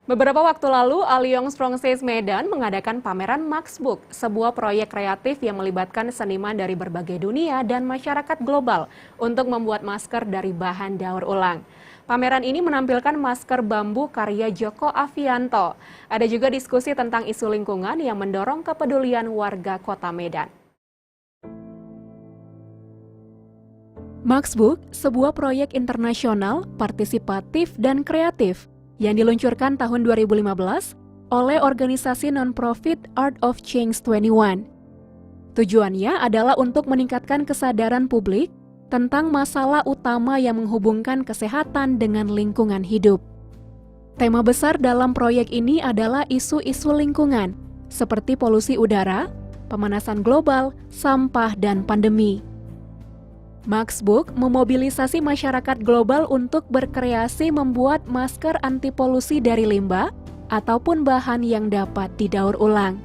Beberapa waktu lalu, Alliance Francaise Medan mengadakan pameran Maxbook, sebuah proyek kreatif yang melibatkan seniman dari berbagai dunia dan masyarakat global untuk membuat masker dari bahan daur ulang. Pameran ini menampilkan masker bambu karya Joko Avianto. Ada juga diskusi tentang isu lingkungan yang mendorong kepedulian warga Kota Medan. Maxbook, sebuah proyek internasional, partisipatif, dan kreatif yang diluncurkan tahun 2015 oleh organisasi non-profit Art of Change 21. Tujuannya adalah untuk meningkatkan kesadaran publik tentang masalah utama yang menghubungkan kesehatan dengan lingkungan hidup. Tema besar dalam proyek ini adalah isu-isu lingkungan, seperti polusi udara, pemanasan global, sampah, dan pandemi. Maxbook memobilisasi masyarakat global untuk berkreasi membuat masker anti polusi dari limbah ataupun bahan yang dapat didaur ulang.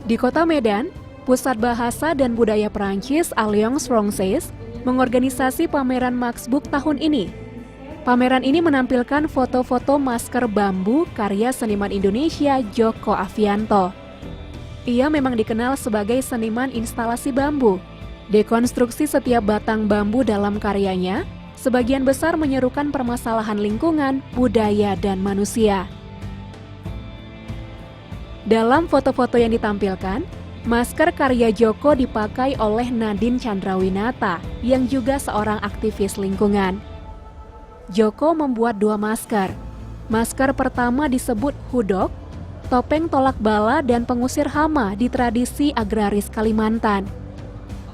Di Kota Medan, Pusat Bahasa dan Budaya Perancis Alliance Francaise mengorganisasi pameran Maxbook tahun ini. Pameran ini menampilkan foto-foto masker bambu karya seniman Indonesia Joko Avianto. Ia memang dikenal sebagai seniman instalasi bambu. Dekonstruksi setiap batang bambu dalam karyanya, sebagian besar menyerukan permasalahan lingkungan, budaya, dan manusia. Dalam foto-foto yang ditampilkan, masker karya Joko dipakai oleh Nadine Chandrawinata, yang juga seorang aktivis lingkungan. Joko membuat dua masker. Masker pertama disebut hudok, topeng tolak bala dan pengusir hama di tradisi agraris Kalimantan.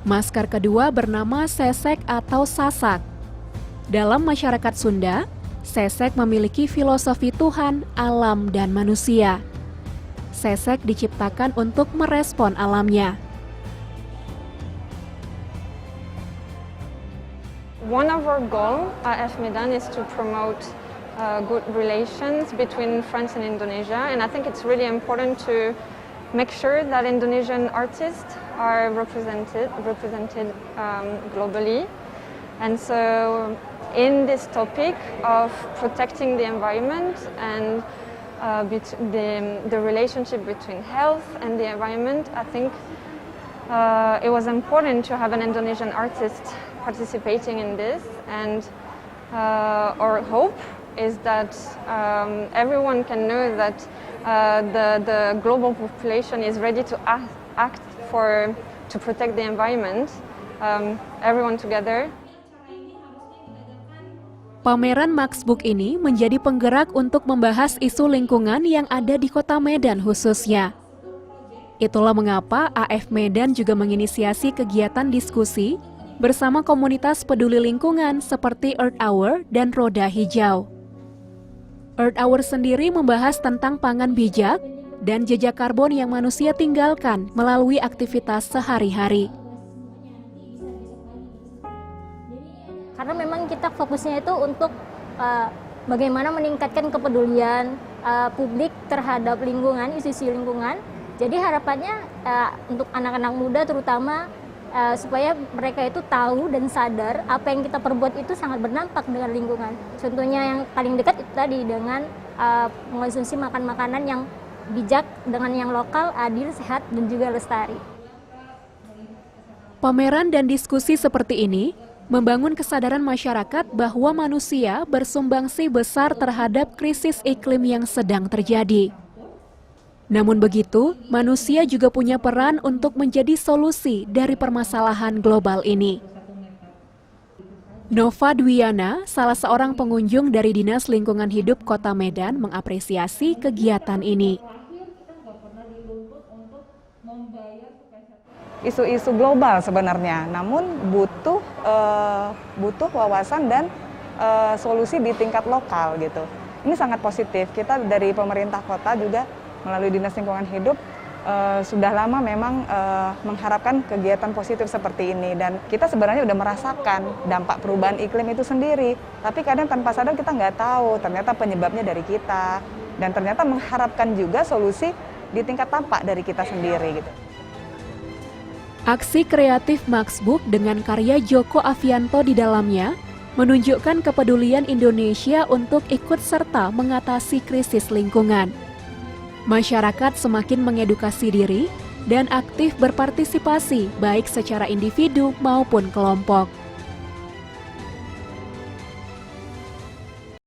Masker kedua bernama sesek atau sasak. Dalam masyarakat Sunda, sesek memiliki filosofi Tuhan, alam, dan manusia. Sesek diciptakan untuk merespon alamnya. One of our goals at AF Medan is to promote good relations between France and Indonesia, and I think it's really important to make sure that Indonesian artists are represented globally. And so in this topic of protecting the environment and the relationship between health and the environment, I think it was important to have an Indonesian artist participating in this. And our hope is that everyone can know that the global population is ready to act to protect the environment, everyone together. Pameran Maxbook ini menjadi penggerak untuk membahas isu lingkungan yang ada di Kota Medan khususnya. Itulah mengapa AF Medan juga menginisiasi kegiatan diskusi bersama komunitas peduli lingkungan seperti Earth Hour dan Roda Hijau. Earth Hour sendiri membahas tentang pangan bijak dan jejak karbon yang manusia tinggalkan melalui aktivitas sehari-hari. Karena memang kita fokusnya itu untuk bagaimana meningkatkan kepedulian publik terhadap lingkungan, isu-isu lingkungan. Jadi harapannya untuk anak-anak muda terutama supaya mereka itu tahu dan sadar apa yang kita perbuat itu sangat berdampak dengan lingkungan. Contohnya yang paling dekat itu tadi dengan mengonsumsi makanan yang bijak, dengan yang lokal, adil, sehat, dan juga lestari. Pameran dan diskusi seperti ini membangun kesadaran masyarakat bahwa manusia bersumbangsi besar terhadap krisis iklim yang sedang terjadi. Namun begitu, manusia juga punya peran untuk menjadi solusi dari permasalahan global ini. Nova Dwiana, salah seorang pengunjung dari Dinas Lingkungan Hidup Kota Medan, mengapresiasi kegiatan ini. Isu-isu global sebenarnya, namun butuh wawasan dan solusi di tingkat lokal gitu. Ini sangat positif. Kita dari pemerintah kota juga melalui Dinas Lingkungan Hidup sudah lama memang mengharapkan kegiatan positif seperti ini, dan kita sebenarnya udah merasakan dampak perubahan iklim itu sendiri. Tapi kadang tanpa sadar kita nggak tahu ternyata penyebabnya dari kita, dan ternyata mengharapkan juga solusi di tingkat tampak dari kita sendiri gitu. Aksi kreatif Maxbook dengan karya Joko Avianto di dalamnya menunjukkan kepedulian Indonesia untuk ikut serta mengatasi krisis lingkungan. Masyarakat semakin mengedukasi diri dan aktif berpartisipasi baik secara individu maupun kelompok.